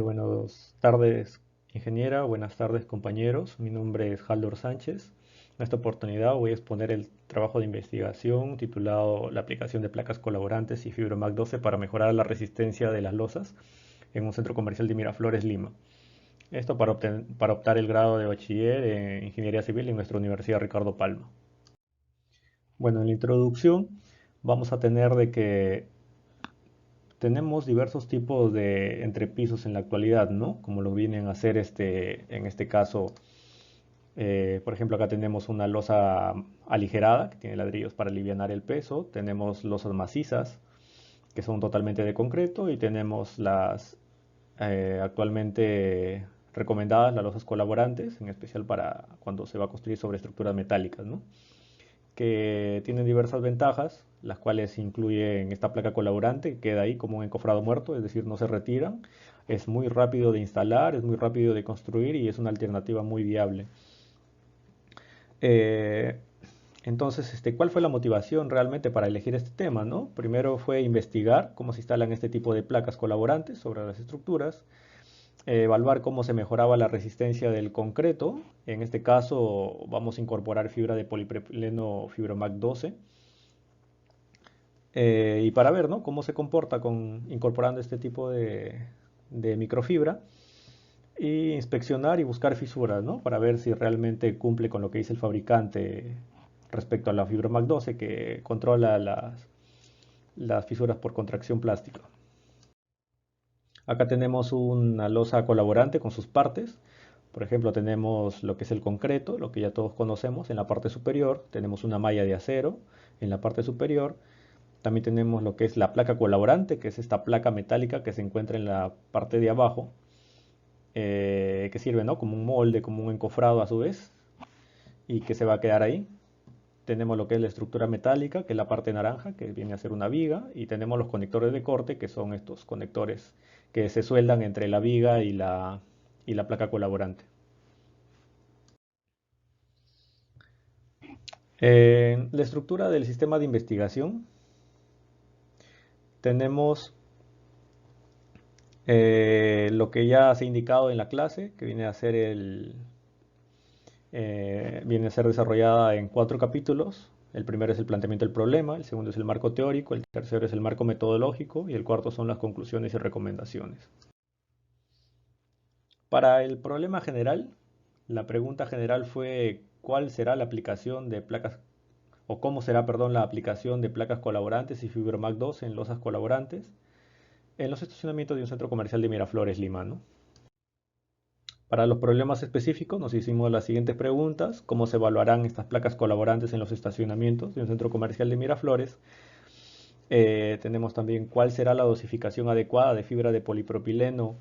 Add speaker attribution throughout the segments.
Speaker 1: Buenas tardes, ingeniera. Buenas tardes, compañeros. Mi nombre es Haldor Sánchez. En esta oportunidad voy a exponer el trabajo de investigación titulado La aplicación de placas colaborantes y Fibromac 12 para mejorar la resistencia de las losas en un centro comercial de Miraflores, Lima. Esto para optar el grado de bachiller en Ingeniería Civil en nuestra Universidad Ricardo Palma. Bueno, en la introducción vamos a tener de que tenemos diversos tipos de entrepisos en la actualidad, ¿no? Como lo vienen a hacer en este caso, por ejemplo, acá tenemos una losa aligerada que tiene ladrillos para alivianar el peso, tenemos losas macizas que son totalmente de concreto y tenemos las actualmente recomendadas, las losas colaborantes, en especial para cuando se va a construir sobre estructuras metálicas, ¿no? Que tienen diversas ventajas, las cuales incluyen esta placa colaborante, que queda ahí como un encofrado muerto, es decir, no se retiran, es muy rápido de instalar, es muy rápido de construir y es una alternativa muy viable. Eh, entonces, ¿cuál fue la motivación realmente para elegir este tema, no? Primero fue investigar cómo se instalan este tipo de placas colaborantes sobre las estructuras, evaluar cómo se mejoraba la resistencia del concreto. En este caso vamos a incorporar fibra de polipropileno Fibromac 12. Y para ver, ¿no?, cómo se comporta incorporando este tipo de microfibra y inspeccionar y buscar fisuras, ¿no?, para ver si realmente cumple con lo que dice el fabricante respecto a la Fibromac 12, que controla las fisuras por contracción plástica. Acá tenemos una losa colaborante con sus partes. Por ejemplo, tenemos lo que es el concreto, lo que ya todos conocemos en la parte superior. Tenemos una malla de acero en la parte superior. También tenemos lo que es la placa colaborante, que es esta placa metálica que se encuentra en la parte de abajo, que sirve, ¿no?, como un molde, como un encofrado a su vez, y que se va a quedar ahí. Tenemos lo que es la estructura metálica, que es la parte naranja, que viene a ser una viga, y tenemos los conectores de corte, que son estos conectores que se sueldan entre la viga y la placa colaborante. La estructura del sistema de investigación tenemos lo que ya se ha indicado en la clase, que viene a ser desarrollada en 4 capítulos. El primero es el planteamiento del problema, el segundo es el marco teórico, el tercero es el marco metodológico y el cuarto son las conclusiones y recomendaciones. Para el problema general, la pregunta general fue ¿cuál será la aplicación de placas o cómo será, perdón, la aplicación de placas colaborantes y Fibromac 2 en losas colaborantes en los estacionamientos de un centro comercial de Miraflores, Lima, ¿no? Para los problemas específicos nos hicimos las siguientes preguntas: ¿cómo se evaluarán estas placas colaborantes en los estacionamientos de un centro comercial de Miraflores? Tenemos también cuál será la dosificación adecuada de fibra de polipropileno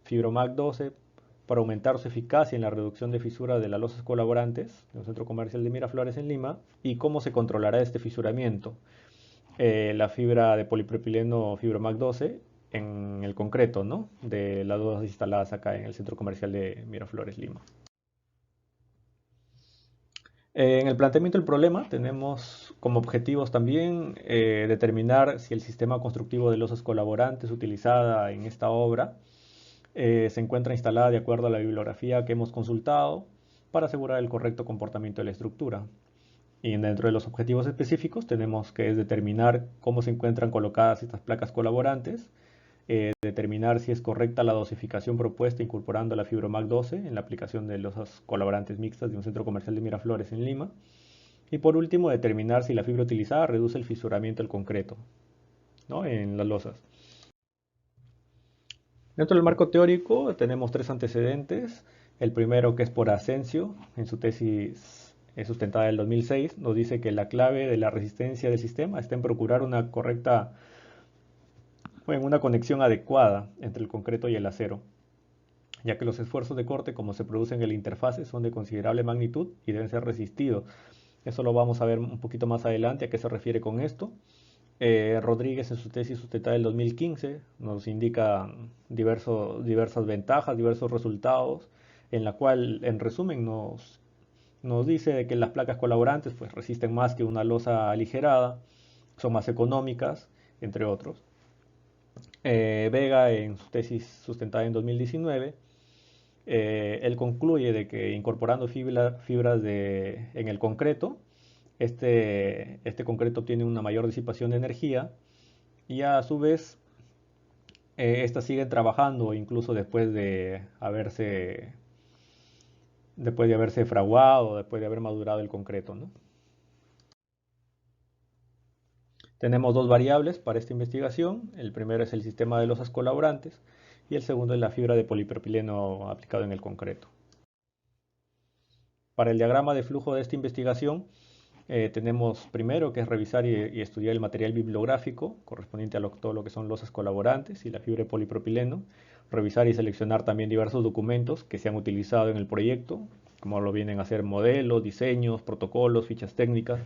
Speaker 1: Fibromac 12 para aumentar su eficacia en la reducción de fisuras de las losas colaborantes de un centro comercial de Miraflores en Lima, y cómo se controlará este fisuramiento, la fibra de polipropileno Fibromac 12 en el concreto, ¿no?, de las dos instaladas acá en el centro comercial de Miraflores, Lima. En el planteamiento del problema tenemos como objetivos también determinar si el sistema constructivo de losas colaborantes utilizada en esta obra se encuentra instalada de acuerdo a la bibliografía que hemos consultado para asegurar el correcto comportamiento de la estructura. Y dentro de los objetivos específicos tenemos que es determinar cómo se encuentran colocadas estas placas colaborantes, determinar si es correcta la dosificación propuesta incorporando la Fibromac 12 en la aplicación de losas colaborantes mixtas de un centro comercial de Miraflores en Lima. Y por último, determinar si la fibra utilizada reduce el fisuramiento del concreto, ¿no?, en las losas. Dentro del marco teórico tenemos 3 antecedentes. El primero, que es por Asensio, en su tesis sustentada en el 2006, nos dice que la clave de la resistencia del sistema está en procurar una correcta, bueno, una conexión adecuada entre el concreto y el acero, ya que los esfuerzos de corte, como se producen en la interfase, son de considerable magnitud y deben ser resistidos. Eso lo vamos a ver un poquito más adelante a qué se refiere con esto. Rodríguez, en su tesis sustentada del 2015, nos indica diversas ventajas, diversos resultados, en la cual, en resumen, nos dice que las placas colaborantes pues resisten más que una losa aligerada, son más económicas, entre otros. Vega, en su tesis sustentada en 2019, él concluye de que incorporando fibras en el concreto, este concreto obtiene una mayor disipación de energía y a su vez estas siguen trabajando incluso después de haberse fraguado, después de haber madurado el concreto, ¿no? Tenemos dos variables para esta investigación. El primero es el sistema de losas colaborantes y el segundo es la fibra de polipropileno aplicado en el concreto. Para el diagrama de flujo de esta investigación, tenemos primero que es revisar y estudiar el material bibliográfico correspondiente a todo lo que son losas colaborantes y la fibra de polipropileno. Revisar y seleccionar también diversos documentos que se han utilizado en el proyecto, como lo vienen a ser modelos, diseños, protocolos, fichas técnicas.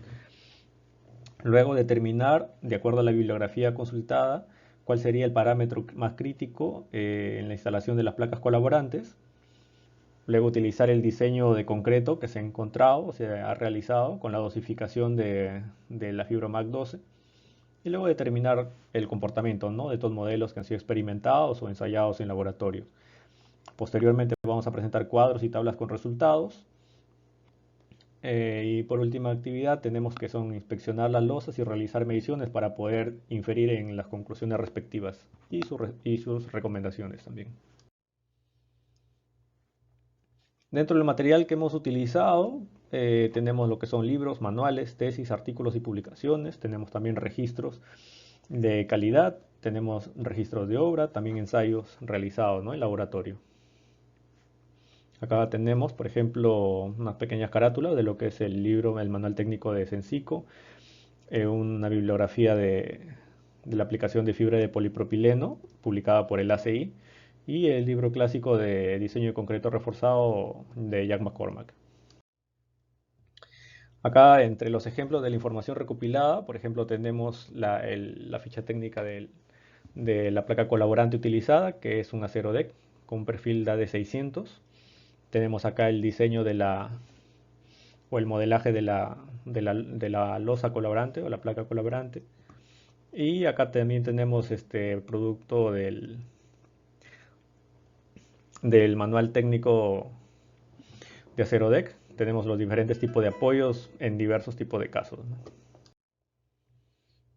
Speaker 1: Luego determinar, de acuerdo a la bibliografía consultada, cuál sería el parámetro más crítico en la instalación de las placas colaborantes. Luego utilizar el diseño de concreto que se ha encontrado o se ha realizado con la dosificación de la fibra MAC 12. Y luego determinar el comportamiento, ¿no?, de estos modelos que han sido experimentados o ensayados en laboratorio. Posteriormente vamos a presentar cuadros y tablas con resultados. Y por última actividad tenemos que son inspeccionar las losas y realizar mediciones para poder inferir en las conclusiones respectivas y sus recomendaciones también. Dentro del material que hemos utilizado tenemos lo que son libros, manuales, tesis, artículos y publicaciones. Tenemos también registros de calidad, tenemos registros de obra, también ensayos realizados, ¿no?, en laboratorio. Acá tenemos, por ejemplo, unas pequeñas carátulas de lo que es el libro, el manual técnico de Sensico, una bibliografía de la aplicación de fibra de polipropileno publicada por el ACI y el libro clásico de diseño de concreto reforzado de Jack McCormack. Acá, entre los ejemplos de la información recopilada, por ejemplo, tenemos la ficha técnica de la placa colaborante utilizada, que es un acero deck con un perfil DAD600. Tenemos acá el diseño o el modelaje de la losa colaborante o la placa colaborante. Y acá también tenemos este producto del manual técnico de acero deck. Tenemos los diferentes tipos de apoyos en diversos tipos de casos, ¿no?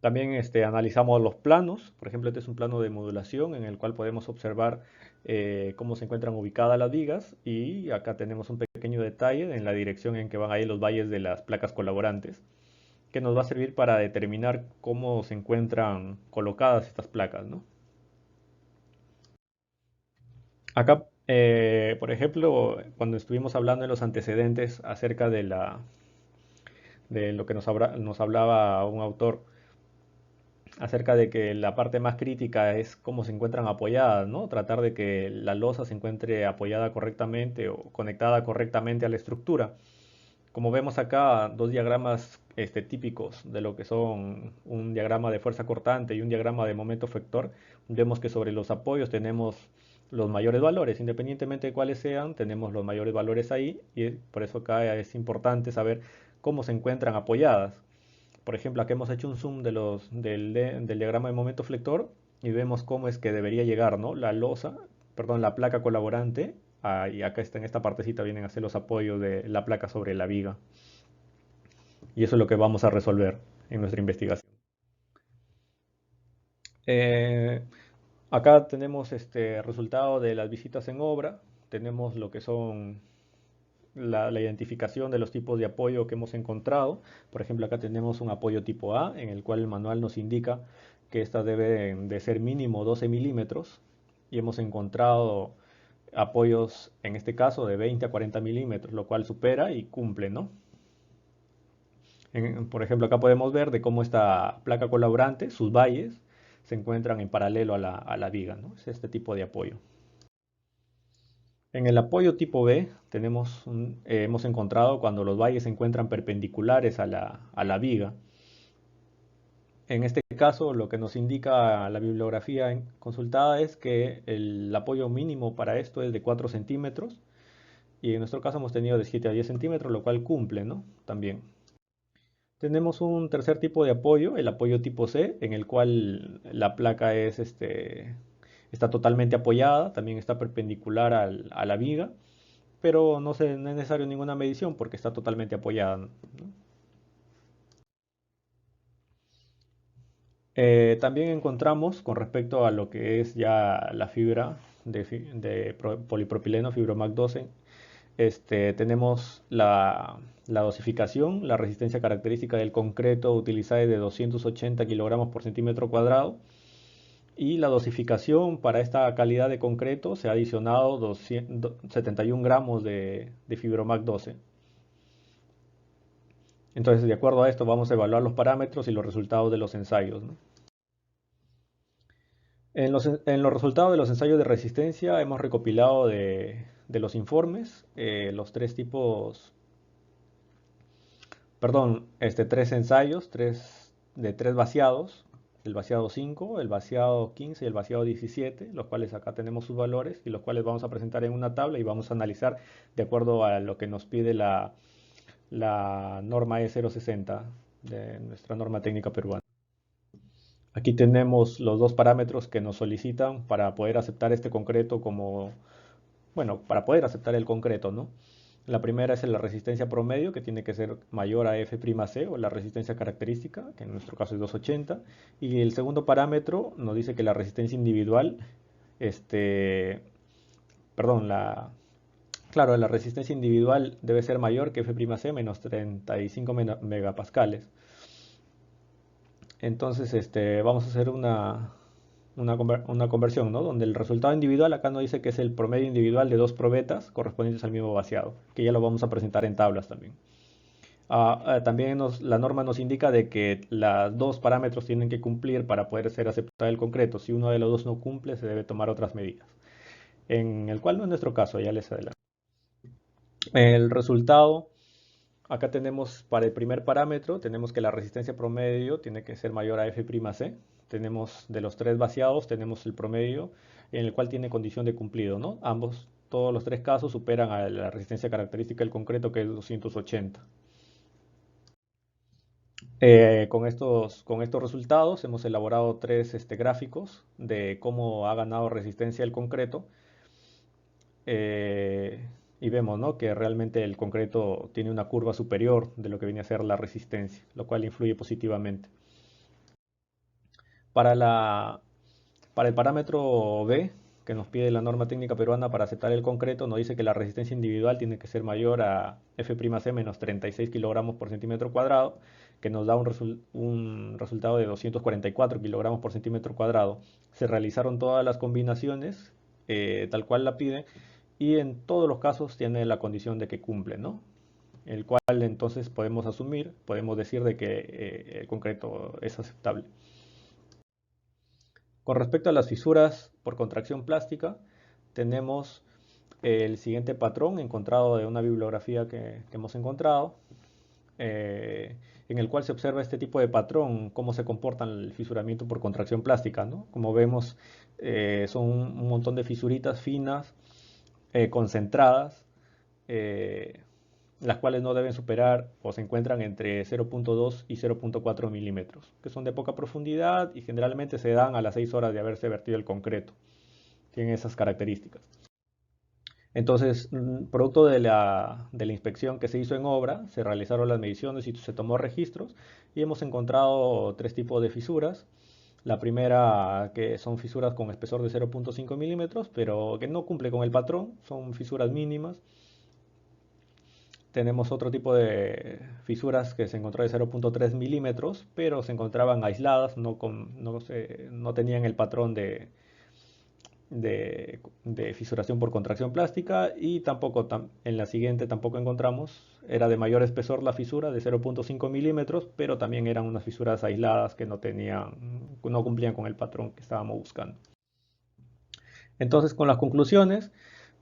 Speaker 1: También analizamos los planos. Por ejemplo, este es un plano de modulación en el cual podemos observar cómo se encuentran ubicadas las vigas, y acá tenemos un pequeño detalle en la dirección en que van a ir los valles de las placas colaborantes, que nos va a servir para determinar cómo se encuentran colocadas estas placas, ¿no? Acá, por ejemplo, cuando estuvimos hablando en los antecedentes acerca de lo que nos hablaba un autor acerca de que la parte más crítica es cómo se encuentran apoyadas, ¿no? Tratar de que la losa se encuentre apoyada correctamente o conectada correctamente a la estructura. Como vemos acá, dos diagramas típicos de lo que son un diagrama de fuerza cortante y un diagrama de momento efector, vemos que sobre los apoyos tenemos los mayores valores, independientemente de cuáles sean, tenemos los mayores valores ahí, y por eso acá es importante saber cómo se encuentran apoyadas. Por ejemplo, aquí hemos hecho un zoom del diagrama de momento flector y vemos cómo es que debería llegar, ¿no?, la placa colaborante. Y acá está en esta partecita vienen a ser los apoyos de la placa sobre la viga. Y eso es lo que vamos a resolver en nuestra investigación. Eh, Acá tenemos este resultado de las visitas en obra. Tenemos lo que son la identificación de los tipos de apoyo que hemos encontrado. Por ejemplo, acá tenemos un apoyo tipo A, en el cual el manual nos indica que esta debe de ser mínimo 12 milímetros. Y hemos encontrado apoyos, en este caso, de 20 a 40 milímetros, lo cual supera y cumple, ¿no? Por ejemplo, acá podemos ver de cómo esta placa colaborante, sus valles, se encuentran en paralelo a la viga, ¿no? Es este tipo de apoyo. En el apoyo tipo B hemos encontrado cuando los valles se encuentran perpendiculares a la viga. En este caso, lo que nos indica la bibliografía consultada es que el apoyo mínimo para esto es de 4 centímetros, y en nuestro caso hemos tenido de 7 a 10 centímetros, lo cual cumple, ¿no? También. Tenemos un tercer tipo de apoyo, el apoyo tipo C, en el cual la placa está totalmente apoyada, también está perpendicular a la viga, pero no es necesario ninguna medición porque está totalmente apoyada, ¿no? También encontramos con respecto a lo que es ya la fibra de polipropileno, Fibromac 12, tenemos la dosificación, la resistencia característica del concreto utilizada es de 280 kilogramos por centímetro cuadrado y la dosificación para esta calidad de concreto se ha adicionado 71 gramos de Fibromac 12. Entonces, de acuerdo a esto, vamos a evaluar los parámetros y los resultados de los ensayos, ¿no? En los resultados de los ensayos de resistencia hemos recopilado de los informes los tres tipos, perdón, tres ensayos, de tres vaciados, el vaciado 5, el vaciado 15 y el vaciado 17, los cuales acá tenemos sus valores y los cuales vamos a presentar en una tabla y vamos a analizar de acuerdo a lo que nos pide la norma E060 de nuestra norma técnica peruana. Aquí tenemos los dos parámetros que nos solicitan para poder aceptar este concreto como, bueno, para poder aceptar el concreto, ¿no? La primera es la resistencia promedio, que tiene que ser mayor a F'C o la resistencia característica, que en nuestro caso es 280. Y el segundo parámetro nos dice que la resistencia individual, perdón, claro, la resistencia individual debe ser mayor que F'C menos 35 megapascales. Entonces, vamos a hacer una conversión, ¿no? Donde el resultado individual acá nos dice que es el promedio individual de dos probetas correspondientes al mismo vaciado, que ya lo vamos a presentar en tablas también. También la norma nos indica de que los dos parámetros tienen que cumplir para poder ser aceptado el concreto. Si uno de los dos no cumple, se debe tomar otras medidas. En el cual no es nuestro caso, ya les adelanto. El resultado, acá tenemos para el primer parámetro, tenemos que la resistencia promedio tiene que ser mayor a F'C. Tenemos de los tres vaciados, tenemos el promedio en el cual tiene condición de cumplido, ¿no? Todos los tres casos superan a la resistencia característica del concreto que es 280. Con estos resultados hemos elaborado tres gráficos de cómo ha ganado resistencia el concreto eh, y vemos, ¿no?, que realmente el concreto tiene una curva superior de lo que viene a ser la resistencia, lo cual influye positivamente. Para para el parámetro B, que nos pide la norma técnica peruana para aceptar el concreto, nos dice que la resistencia individual tiene que ser mayor a F'C menos 36 kilogramos por centímetro cuadrado, que nos da un resultado de 244 kilogramos por centímetro cuadrado. Se realizaron todas las combinaciones tal cual la pide y en todos los casos tiene la condición de que cumple, ¿no? El cual entonces podemos decir de que el concreto es aceptable. Con respecto a las fisuras por contracción plástica, tenemos el siguiente patrón encontrado de una bibliografía que hemos encontrado, en el cual se observa este tipo de patrón, cómo se comporta el fisuramiento por contracción plástica, ¿no? Como vemos, son un montón de fisuritas finas, concentradas, eh, las cuales no deben superar o se encuentran entre 0.2 y 0.4 milímetros, que son de poca profundidad y generalmente se dan a las 6 horas de haberse vertido el concreto. Tienen esas características. Entonces, producto de la inspección que se hizo en obra, se realizaron las mediciones y se tomó registros y hemos encontrado tres tipos de fisuras. La primera, que son fisuras con espesor de 0.5 milímetros, pero que no cumple con el patrón, son fisuras mínimas. Tenemos otro tipo de fisuras que se encontró de 0.3 milímetros, pero se encontraban aisladas, no tenían el patrón de fisuración por contracción plástica y tampoco en la siguiente tampoco encontramos, era de mayor espesor la fisura de 0.5 milímetros, pero también eran unas fisuras aisladas que no cumplían con el patrón que estábamos buscando. Entonces, con las conclusiones,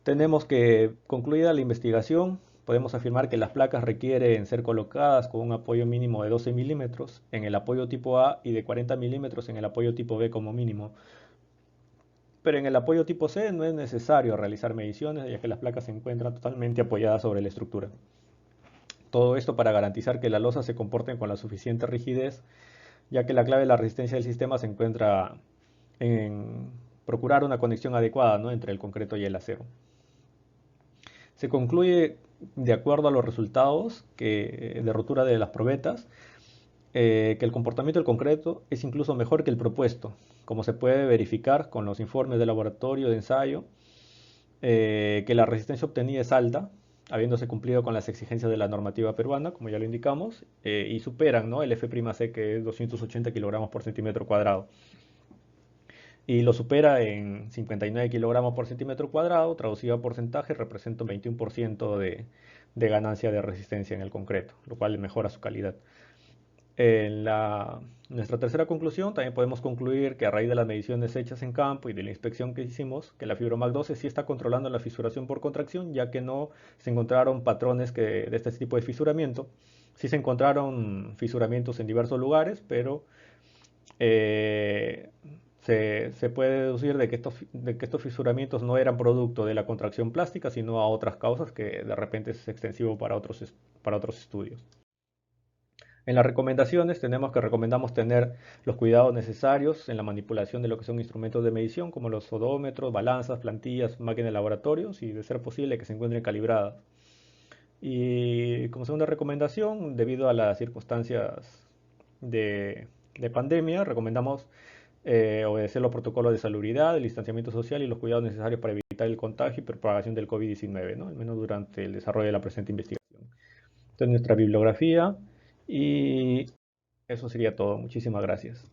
Speaker 1: tenemos que, concluida la investigación, podemos afirmar que las placas requieren ser colocadas con un apoyo mínimo de 12 milímetros en el apoyo tipo A y de 40 milímetros en el apoyo tipo B como mínimo. Pero en el apoyo tipo C no es necesario realizar mediciones, ya que las placas se encuentran totalmente apoyadas sobre la estructura. Todo esto para garantizar que las losas se comporten con la suficiente rigidez, ya que la clave de la resistencia del sistema se encuentra en procurar una conexión adecuada, ¿no?, entre el concreto y el acero. Se concluye, de acuerdo a los resultados de rotura de las probetas, que el comportamiento del concreto es incluso mejor que el propuesto, como se puede verificar con los informes de laboratorio de ensayo, que la resistencia obtenida es alta, habiéndose cumplido con las exigencias de la normativa peruana, como ya lo indicamos, y superan, ¿no?, el F'C, que es 280 kilogramos por centímetro cuadrado. Y lo supera en 59 kilogramos por centímetro cuadrado, traducido a porcentaje, representa un 21% de ganancia de resistencia en el concreto, lo cual mejora su calidad. En nuestra tercera conclusión, también podemos concluir que a raíz de las mediciones hechas en campo y de la inspección que hicimos, que la FibroMac 12 sí está controlando la fisuración por contracción, ya que no se encontraron patrones de este tipo de fisuramiento. Sí se encontraron fisuramientos en diversos lugares, pero eh, se puede deducir de que estos fisuramientos no eran producto de la contracción plástica, sino a otras causas que de repente es extensivo para otros estudios. En las recomendaciones recomendamos tener los cuidados necesarios en la manipulación de lo que son instrumentos de medición, como los odómetros, balanzas, plantillas, máquinas de laboratorios, y de ser posible que se encuentren calibradas. Y como segunda recomendación, debido a las circunstancias de pandemia, recomendamos obedecer los protocolos de salubridad, el distanciamiento social y los cuidados necesarios para evitar el contagio y propagación del COVID-19, ¿no?, al menos durante el desarrollo de la presente investigación. Esta es nuestra bibliografía y eso sería todo. Muchísimas gracias.